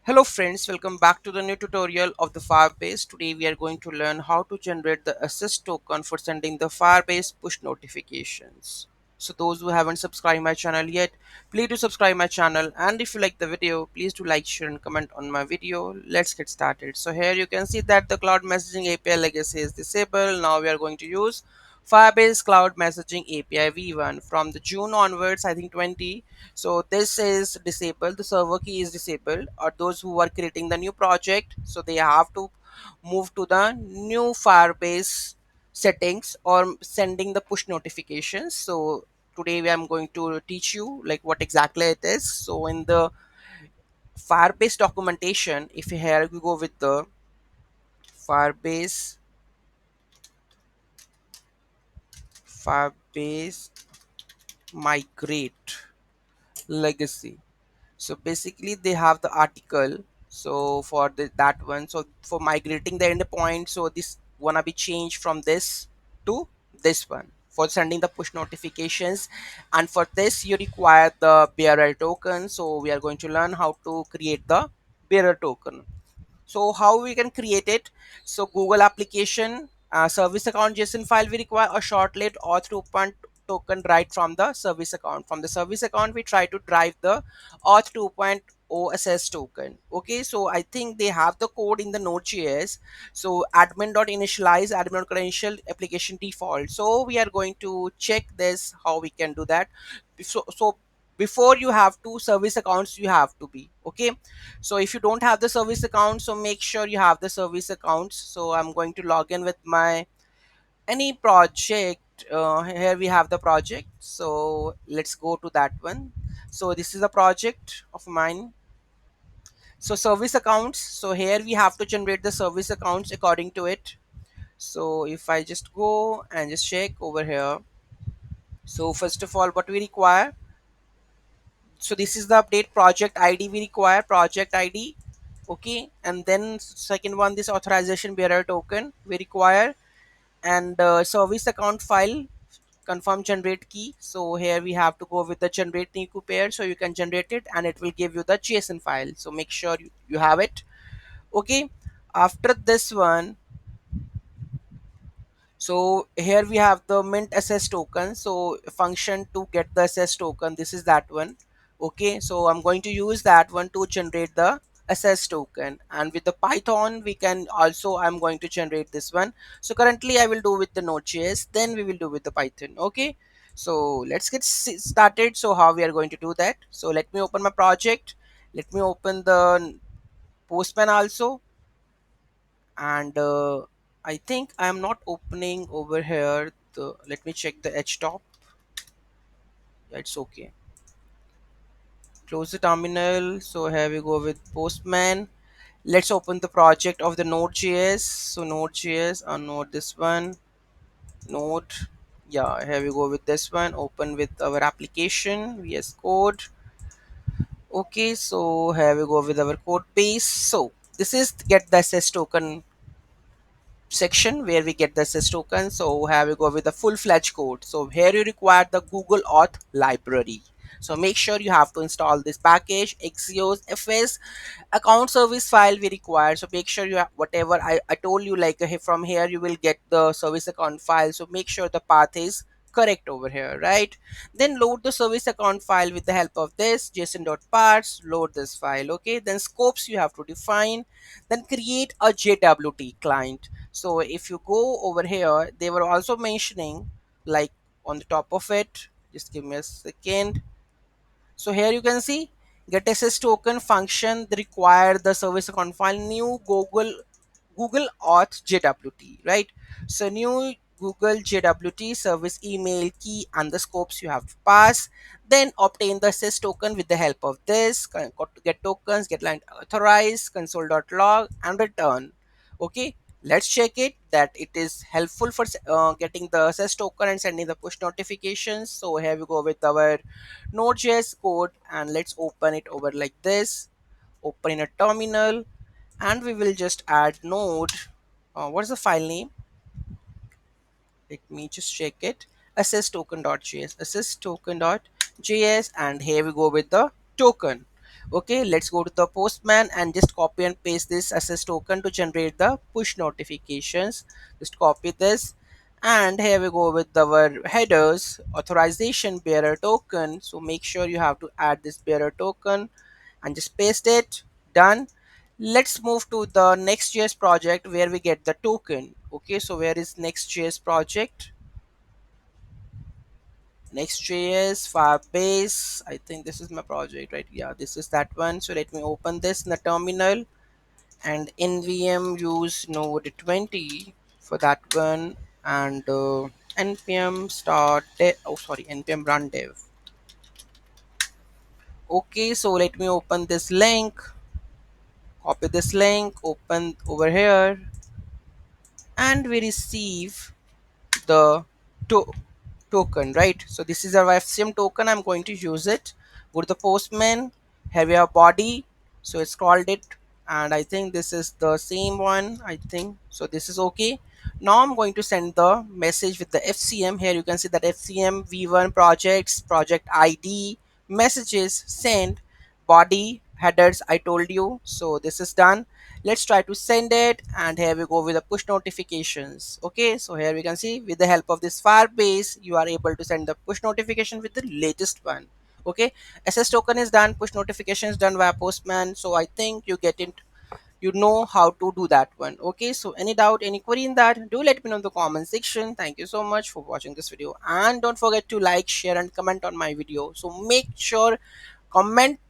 Hello friends, welcome back to the new tutorial of the Firebase. Today we are going to learn how to generate the assist token for sending the Firebase push notifications. So those who haven't subscribed my channel yet, please do subscribe my channel, and if you like the video, please do like, share and comment on my video. Let's get started. So here you can see that the cloud messaging API legacy is disabled. Now we are going to use Firebase Cloud Messaging API v1 from the June onwards, I think 20. So this is disabled, the server key is disabled, or those who are creating the new project, so they have to move to the new Firebase settings or sending the push notifications. So today I'm going to teach you like what exactly it is. So in the Firebase documentation, if you here we go with the Firebase Firebase migrate legacy. So basically they have the article, so for that one, so for migrating the endpoint, so this wanna be changed from this to this one for sending the push notifications, and for this you require the bearer token. So we are going to learn how to create the bearer token. So how we can create it? So Google application service account JSON file, we require a shortlet auth 2.0 token right from the service account. From the service account we try to drive the auth 2.0 SS token. Okay, so I think they have the code in the node.js. So admin.initialize admin.credential application default. So we are going to check this how we can do that. So before you have two service accounts you have to be okay. So if you don't have the service account, so make sure you have the service accounts. So I'm going to log in with my any project. Here we have the project, so let's go to that one. So this is a project of mine. So service accounts, so here we have to generate the service accounts according to it. So if I just go and just check over here, so first of all what we require, so this is the update project ID, we require project ID. Okay, and then second one, this authorization bearer token we require, and service account file confirm generate key. So here we have to go with the generate new pair, so you can generate it and it will give you the JSON file, so make sure you have it. Okay, after this one, so here we have the mint ss token, so function to get the ss token, this is that one. Okay, so I'm going to use that one to generate the ss token, and with the python we can also, I'm going to generate this one. So currently I will do with the node.js, then we will do with the python. Okay, so let's get started. So how we are going to do that, so let me open my project, let me open the postman also, and I think I am not opening over here the, let me check the htop. Yeah, it's okay, close the terminal. So here we go with postman. Let's open the project of the node.js. So node.js, node this one, node, yeah, here we go with this one, open with our application vs code. Okay, so here we go with our code base. So this is get the ss token section where we get the SS token. So here we go with the full-fledged code. So here you require the Google Auth library. So make sure you have to install this package Axios FS account service file we require. So make sure you have whatever I told you, like from here you will get the service account file. So make sure the path is correct over here, right? Then load the service account file with the help of this json.parse, load this file. Okay, then scopes you have to define, then create a JWT client. So if you go over here, they were also mentioning like on the top of it, just give me a second. So here you can see get SS token function require the service account file new Google Auth JWT, right? So new Google JWT service email key and the scopes you have to pass. Then obtain the SS token with the help of this get tokens, get line authorize, console.log and return. Okay, let's check it that it is helpful for getting the SS token and sending the push notifications. So here we go with our node.js code and let's open it over like this, open in a terminal, and we will just add node. What's the file name? Let me just check it. Assess token.js, assess token.js, and here we go with the token. Okay, let's go to the postman and just copy and paste this SS token to generate the push notifications. Just copy this, and here we go with our headers, authorization bearer token. So make sure you have to add this bearer token and just paste it. Done. Let's move to the Next.js project where we get the token. Okay, so where is Next.js project? Next.js, Firebase. I think this is my project, right? Yeah, this is that one. So let me open this in the terminal, and nvm use node 20 for that one, and npm start dev. Oh, sorry, npm run dev. Okay, so let me open this link, copy this link, open over here, and we receive the to token, right? So this is our fcm token. I'm going to use it. Go to the postman, have your body, so it's called it, and I think this is the same one. I think so, this is okay. Now I'm going to send the message with the fcm. Here you can see that fcm v1 projects, project id, messages sent, body, headers, I told you. So this is done. Let's try to send it, and here we go with the push notifications. Okay, so here we can see with the help of this Firebase you are able to send the push notification with the latest one. Okay, ss token is done, push notification is done via postman. So I think you get it, you know how to do that one. Okay, so any doubt, any query in that, do let me know in the comment section. Thank you so much for watching this video, and don't forget to like, share and comment on my video. So make sure comment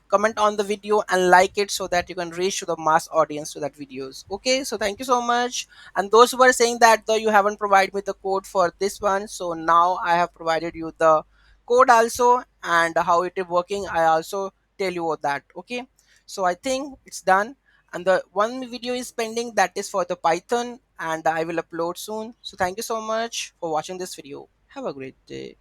comment on the video and like it, so that you can reach to the mass audience to that videos. Okay, so thank you so much. And those who are saying that though you haven't provided me the code for this one, so now I have provided you the code also, and how it is working I also tell you about that. Okay, so I think it's done, and the one video is pending, that is for the python, and I will upload soon. So thank you so much for watching this video. Have a great day.